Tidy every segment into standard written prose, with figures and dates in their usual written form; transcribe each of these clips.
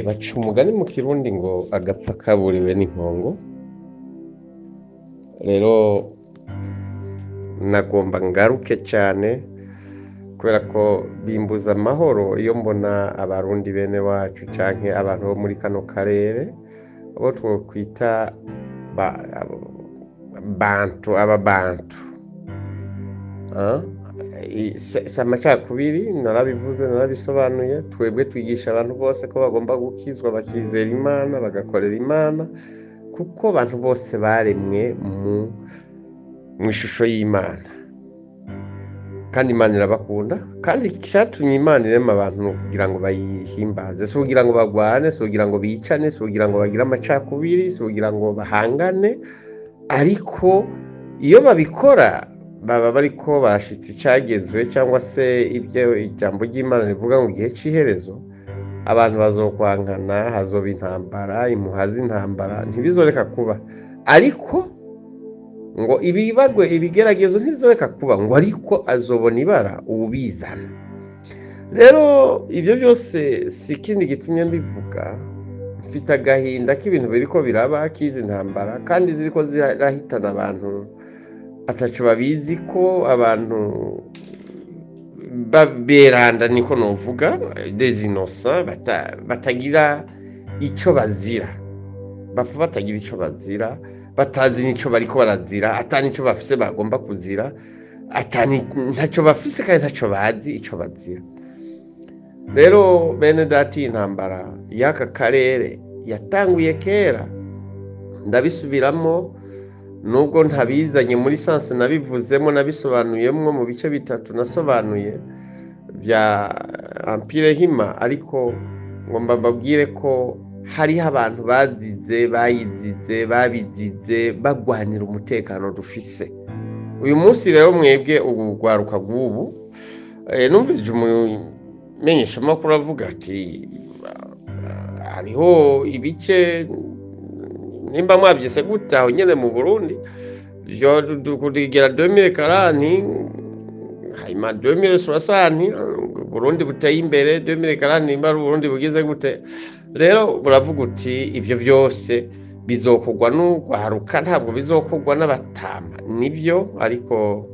baca umugani mu kirundi ngo agapfa kaburiwe n'inkongo. Rero nagomba ngaruke cyane kubera ko bimbuza amahoro iyo mbona abarundi bene wacu canke abantu bo muri kano karere abo twokwita bantu si amacakubiri, narabivuze narabisobanuye. Twebwe twigisha abantu bose ko bagomba gukizwa bakizera Imana bagakorera Imana, kuko abantu bose baremwe mu ishusho y'Imana kandi Imana irabakunda. kandi icyatumye Imana irema abantu ni ukugira ngo bayihimbaze, si ukugira ngo bagwane, si ukugira ngo bicane, si ukugira ngo bagire amacakubiri, si ukugira ngo bahangane. Ariko iyo babikora baba bariko bashitse icyagezwe cyangwa se ibyo ijambo ry'Imana rivuga ngo igihe cy'iherezo abantu bazokwankana, hazoba intambara, impuha z'intambara ntibizoreka kuba. Ariko ngo ibigeragezo ntibizoreka kuba, ngo ariko azobona ibara ubizana. Rero ibyo byose si ikindi gitumye mbivuga, mfite agahinda k'ibintu biriko biraba, kizi intambara kandi ziriko zirahitana abantu ataco babizi, ko abantu baberanda niko novuga, des innocents batagira ico bazira, bapfa batagira ico bazira, batazi nico bariko barazira, atani ico bafise bagomba kuzira, atani ntaco bafise kandi ntaco bazi ico bazira. Rero bene dati, intambara y'aka karere yatanguye kera, ndabisubiramo nubwo ntabizanye muri sanse nabivuzemo, nabisobanuyemo mu bice bitatu nasobanuye bya Empire Hima, ariko ngomba mbabwire ko hariho abantu babizize bagwanira umutekano dufise uyu munsi. Rero mwebwe urwaruka rw'ubu, numvise umumenyeshamakuru avuga ati hariho ibice, nimba mwabyise gute aho nyene mu Burundi, kugera 2040 hanyuma 2060 Burundi buteye imbere, 2040 nimba Burundi bugize gute. Rero buravuga uti ibyo byose bizokorwa n'urwaruka, ntabwo bizokorwa n'abatama. Nibyo, ariko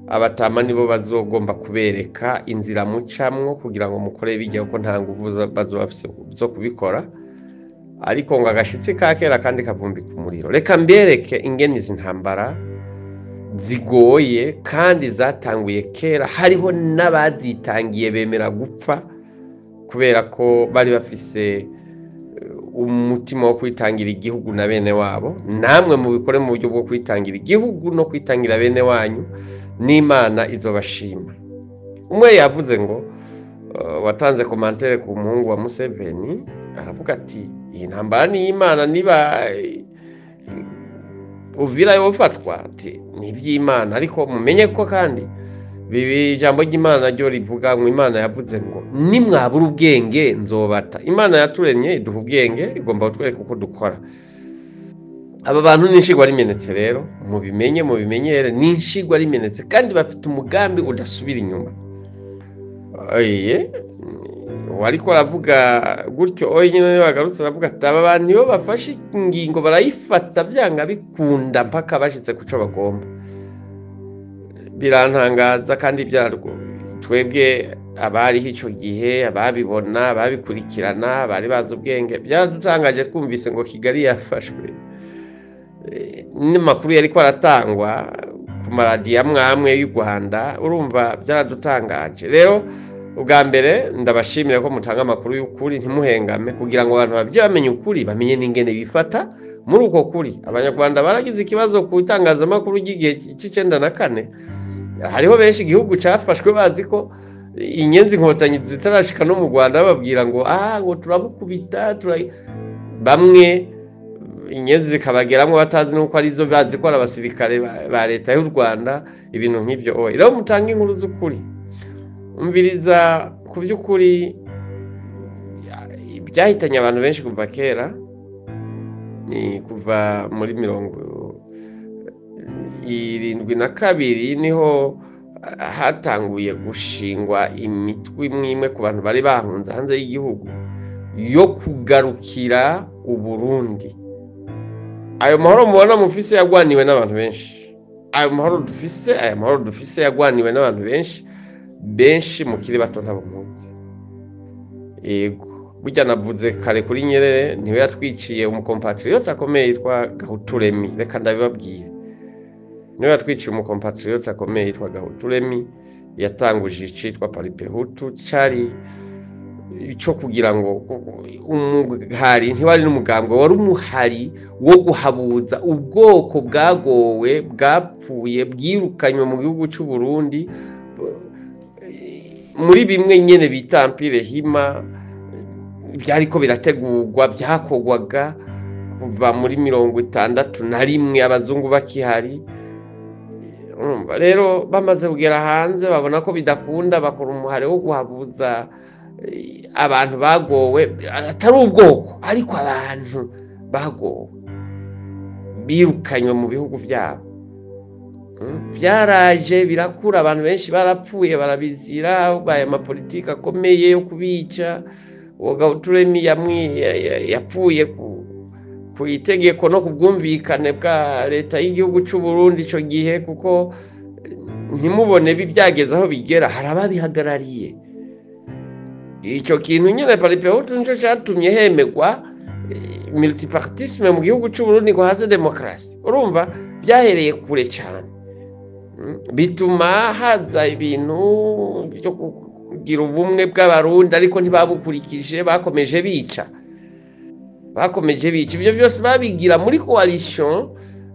abatama nibo bazogomba kubereka inzira mucamwo kugira ngo mukore bijya, ko nta nguvu bazoba zo kubikora. Ariko ngo agashitsi ka kera kandi kavumbika umuriro. Reka mbereke ingene izi ntambara zigoye kandi zatanguye kera. Hariho n'abazitangiye bemera gupfa kubera ko bari bafise umutima wo kwitangira igihugu na bene wabo. Namwe mubikore mu buryo bwo kwitangira igihugu no kwitangira bene wanyu, n'Imana izobashima. Umwe yavuze ngo, watanze komantere ku muhungu wa Museveni, aravuga ati iyi ntambara ni Imana, niba Uvira yofatwa ati ni iby'Imana. Ariko mumenye ko kandi bibi ijambo ry'Imana ryo rivuga ngo Imana yavuze ngo nimwabura ubwenge nzobata. Imana yaturemye iduha ubwenge, igomba kutwereka uko dukora. Aba bantu n'inshigwa rimenetse, rero mubimenyere n'inshigwa rimenetse, kandi bafite umugambi udasubira inyuma. Wariko aravuga gutyo nyine bagarutse aravuga ati aba bantu iyo bafashe ingingo barayifata byanga bikunda mpaka bashitse kuco bagomba. Birantangaza kandi byarwo twebwe abariho ico gihe, ababibona, ababikurikirana, bari bazi ubwenge. Byadutangaje twumvise ngo Kigali yafashwe, n'amakuru yariko aratangwa ku maradiyo amwe y'u Rwanda. Urumva byaradutangaje. Rero ubwa mbere ndabashimira ko mutanga amakuru y'ukuri, ntimuhengame, kugira ngo abantu babye bamenye ukuri, bamenye n'ingene bifata muri uko kuri. Abanyarwanda baragize ikibazo ku itangazamakuru ry'igihe c'94. Hariho benshi igihugu cyafashwe bazi ko inyenzi inkotanyi zitarashika no mu Rwanda, bababwira ngo ngo turabukubita, bamwe inyenzi zikabageramwo batazi nuko arizo, bazi ko ari abasirikare ba leta y'u Rwanda, ibintu nk'ibyo. Rero mutanga inkuru z'ukuri, umviriza ku by'ukuri. Byahitanye abantu benshi kuva kera, ni kuva muri 72 niho hatanguye gushingwa imitwe imwe ku bantu bari bahunze hanze y'igihugu, yo kugarukira Uburundi. Ayo mahoro mubona mufise yagwaniwe n'abantu benshi. Ayo mahoro dufise yagwaniwe n'abantu benshi mukiri bato ntabo munsi. Yego burya navuze kare kuri Nyerere niwe yatwiciye umukompatriota akomeye yitwa Gahutu Remy. Reka ndabibabwire, niwe yatwiciye umukompatriota akomeye yitwa Gahutu Remy, yatanguje icitwa Paripehutu, cari ico kugira ngo umuhari ntiwari n'umugambwe, wari umuhari wo guhabuza ubwoko bwagowe, bwapfuye, bwirukanywe mu gihugu cy'u Burundi muri bimwe nyene bita Empire Hima. Byariko birategurwa, byakogwaga kuva muri 61 abazungu bakihari. Rero bamaze kugera hanze babona ko bidakunda, bakora umuhare wo guhabuza abantu bagowe, atari ubwoko ariko abantu bagowe birukanywe mu bihugu byabo. Byaraje birakura, abantu benshi barapfuye barabizira, baye amapolitiki akomeye yo kubica. Gahutu Remy yapfuye ku itegeko no kubwumvikane bwa leta y'igihugu cy'u Burundi ico gihe, kuko ntimubone byageze aho bigera, harababihagarariye. Ico kintu nyine Paripehutu nico cyatumye hemegwa multipartisme mu gihugu cy'u Burundi ngo haze demokrasi. Urumva byahereye kure cyane, bituma haza ibintu byo kugira ubumwe bw'abarundi, ariko ntibabukurikije, bakomeje bica. Ibyo byose babigira muri coalition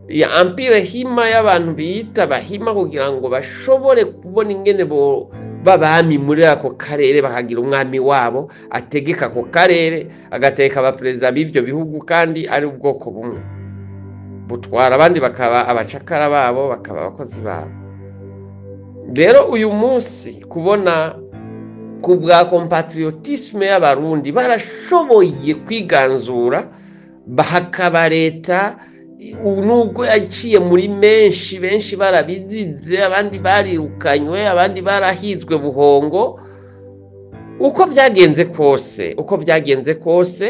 ya Empire Hima y'abantu bita Bahima, kugira ngo bashobore kubona ingene bo babami muri ako karere, bakagira umwami wabo ategeka ako karere, agateka abaperezida b'ibyo bihugu kandi ari ubwoko bumwe butwara, abandi bakaba abacakara babo, bakaba abakozi babo. Rero uyu munsi kubona ku bwa compatriotisme y'abarundi barashoboye kwiganzura, bahakaba leta nubwo yaciye muri benshi barabizize, abandi barirukanywe, abandi barahizwe buhongo. Uko byagenze kose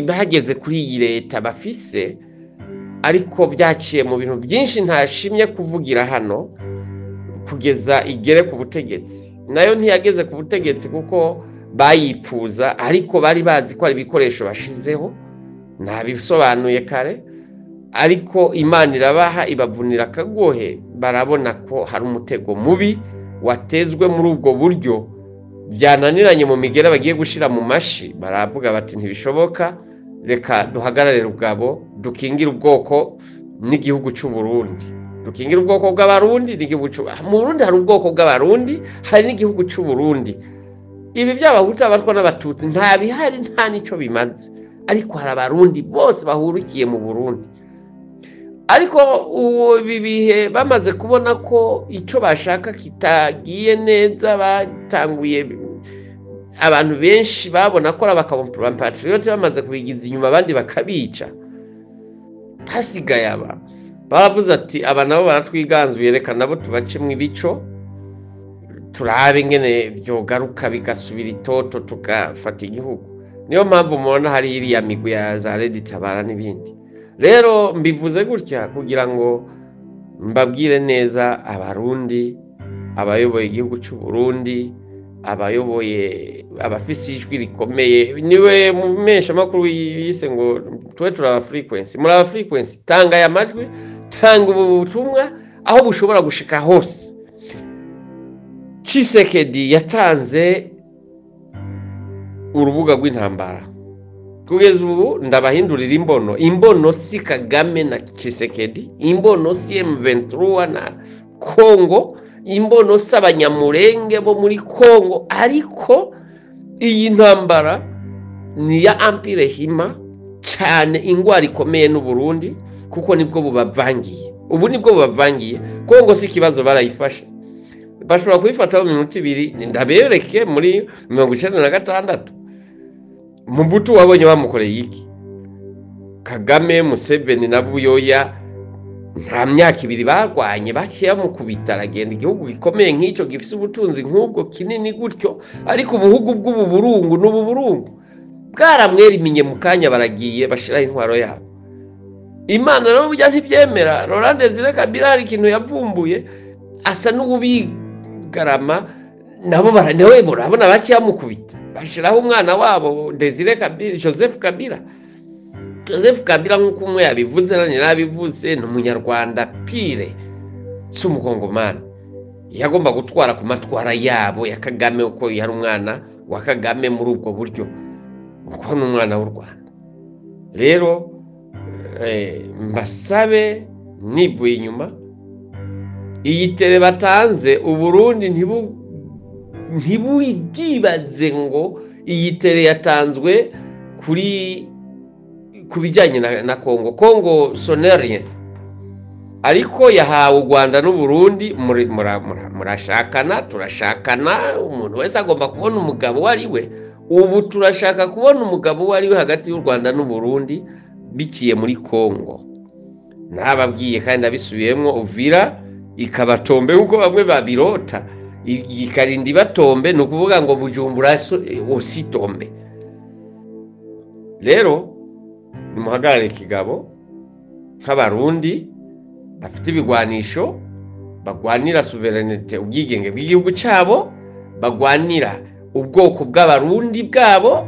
hageze kuri iyi leta bafise, ariko byaciye mu bintu byinshi ntashimye kuvugira hano, kugeza igere ku butegetsi. Nayo ntiyageze ku butegetsi kuko bayipfuza, ariko bari bazi ko ari ibikoresho bashizeho, nabisobanuye kare. Ariko Imana irabaha, ibavunira akagohe, barabona ko hari umutego mubi watezwe muri ubwo buryo, byananiranye mu migera bagiye gushira mu mashi. Baravuga bati ntibishoboka, reka duhagararire ubwabo, dukingire ubwoko n'igihugu cy'u Burundi, dukingire ubwoko bw'abarundi n'igihugu cy'u Burundi. Mu Burundi hari ubwoko bw'abarundi, hari n'igihugu cy'u Burundi. Ibi by'abahutu, abatwa n'abatutsi nta bihari, nta nico bimaze, ariko hari abarundi bose bahurukiye mu Burundi. Ariko uwo bibihe bamaze kubona ko icyo bashaka kitagiye neza, batanguye abantu benshi babona ko abapatriote bamaze kubigiza inyuma, abandi bakabica. Hasigaye baravuze ati aba nabo baratwiganzuye, reka nabo tubacemwe ibico, turabe ingene byogaruka bigasubira itoto, tugafata igihugu. Niyo mpamvu mubona hari iriya migwi ya za Red Tabara n'ibindi. Rero mbivuze gutya kugira ngo mbabwire neza abarundi, abayoboye igihugu cy'u Burundi, abayoboye abafise ijwi rikomeye. Niwe mumesha makuru yise ngo twe turaba frequency, muri aba frequency, tanga aya majwi, tanga ubutumwa aho bushobora gushika hose. Tshisekedi yatanze urubuga rw'intambara. Kugeza ubu ndabahindurira imbono si Kagame na Tshisekedi, imbono si M23 na Kongo, imbono si abanyamurenge bo muri Kongo, ariko iyi ntambara ni ya Empire Hima cyane, ingwara ikomeye n'u Burundi, kuko nibwo bubavangiye. Ubu nibwo bubavangiye. Kongo si kibazo barayifashe, bashobora kubifata mu minota 2. Ndabereke muri 1996 Mobutu wabonye bamukoreye iki? Kagame, Museveni na Buyoya nta myaka 2 barwanye bakiye bamukubita aragenda. Igihugu gikomeye nk'icyo gifite ubutunzi nk'ubwo kinini gutyo, ariko ubuhugu bw'ubu burungu n'ubu burungu bwaramweriminye mu kanya, baragiye bashiraho intwaro yabo. Imana rero burya ntibyemera. Laurent Désiré Kabila hari ikintu yavumbuye, asa n'ububigarama, nabo baranewe murabona bakiye bamukubita, bashiraho umwana wabo Désiré Kabila, Joseph Kabila. Joseph Kabila nk'uko umwe yabivuze nanye nabivuze, ni umunyarwanda pire, si umukongomani. Yagomba gutwara ku matwara yabo ya Kagame, uko yari umwana wa Kagame muri ubwo buryo, uko ni umwana w'u Rwanda. Rero mbasabe nivuye inyuma, iyi tere batanze Uburundi ntibwibaze ngo iyi tere yatanzwe ku bijyanye na Congo sonerien, ariko yahawe u Rwanda n'Uburundi. Murashakana, turashakana, umuntu wese agomba kubona umugabo wari we. Ubu turashaka kubona umugabo wari we hagati y'u Rwanda n'Uburundi biciye muri Congo. Nababwiye kandi abisubiyemo, Uvira ikabatombe uko bamwe babirota, ikarindi batombe, no kuvuga ngo Bujumbura ositombe. Rero nimuhagarare kigabo nk'abarundi bafite ibigwanisho, bagwanira sovereignty, ubwigenge bw'igihugu cyabo, bagwanira ubwoko bw'abarundi bwabo,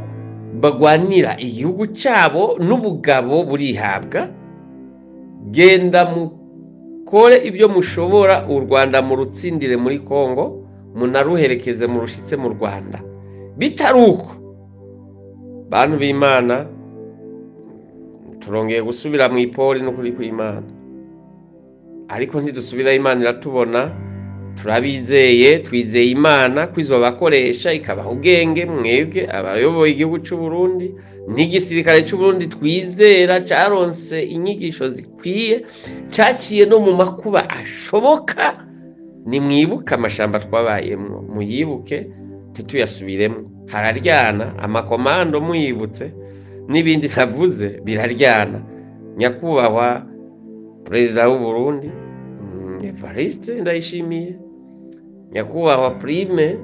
bagwanira igihugu cyabo n'ubugabo burihabwa. Genda mukore ibyo mushobora, u Rwanda mu rutsindire muri Congo, munaruherekeze mu rushitse mu Rwanda. Bitaruko bantu b'Imana, turongeye gusubira mu ipori no kuri kw'Imana, ariko ntidusubira. Imana iratubona, turabizeye, twizeye Imana kwizobakoresha ikabaho ubwenge. Mwebwe abayoboye igihugu cy'u Burundi n'igisirikare cy'u Burundi twizera cyaronse inyigisho zikwiye, cyaciye no mu makuba ashoboka. Nimwibuka amashamba twabayemo, muyibuke tutuyasubiremo. Hararyana amakomando, muyibutse n'ibindi navuze biraryana. Nyakubahwa Perezida w'u Burundi Evariste Ndayishimiye, nyakubahwa Prime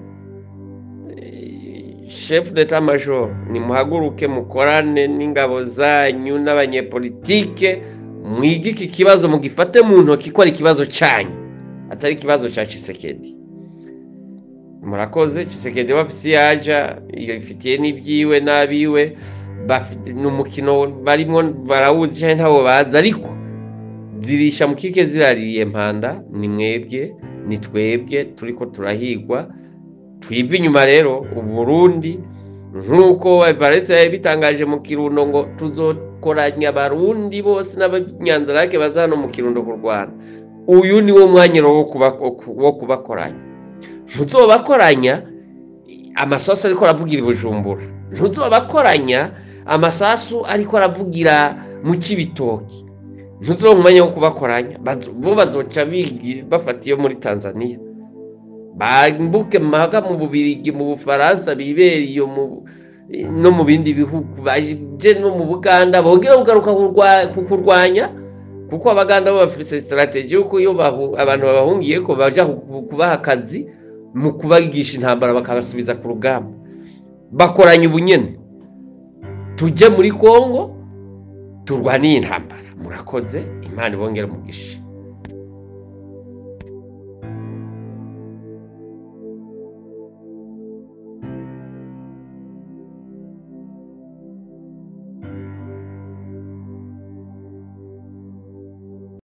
Chef d'Etat Major, nimuhaguruke mukorane n'ingabo zanyu n'abanyepolitike, mwige iki kibazo mugifate mu ntoki ko ari ikibazo cyanyu, atari ikibazo cya Tshisekedi. Murakoze. Tshisekedi wafisi yaja iyo ifitiye n'ibyiwe n'abiwe, n'umukino barimo barawuzi cyane ntabo baza, ariko zirisha mukike zirariye mpanda. Ni mwebwe ni twebwe turiko turahigwa, twiva inyuma. Rero Uburundi nk'uko Evariste yabitangaje mu Kirundo ngo tuzokoranya abarundi bose n'abanyanzarake bazano mu Kirundo ku Rwanda. Uyu ni wo mwanya wo kubakoranya. Ntuzobakoranya amasasu ariko aravugira i Bujumbura, ntuzobakoranya amasasu ariko aravugira mu Cibitoki, ntuzoba umwanya wo kubakoranya. Bo bazoca bafatiye muri Tanzania, bambuke maga mu Bubirigi, mu Bufaransa, bibere iyo no mu bindi bihugu, baje no mu Buganda, bongera kugaruka kukurwanya, kuko Abaganda bo bafite strategy yuko iyo abantu babahungiye ko baja kubaha akazi mu kubagisha intambara bakabasubiza ku rugamba. Bakoranye ubunyene, tujye muri Congo turwaniye intambara. Murakoze. Imana ibongere umugisha.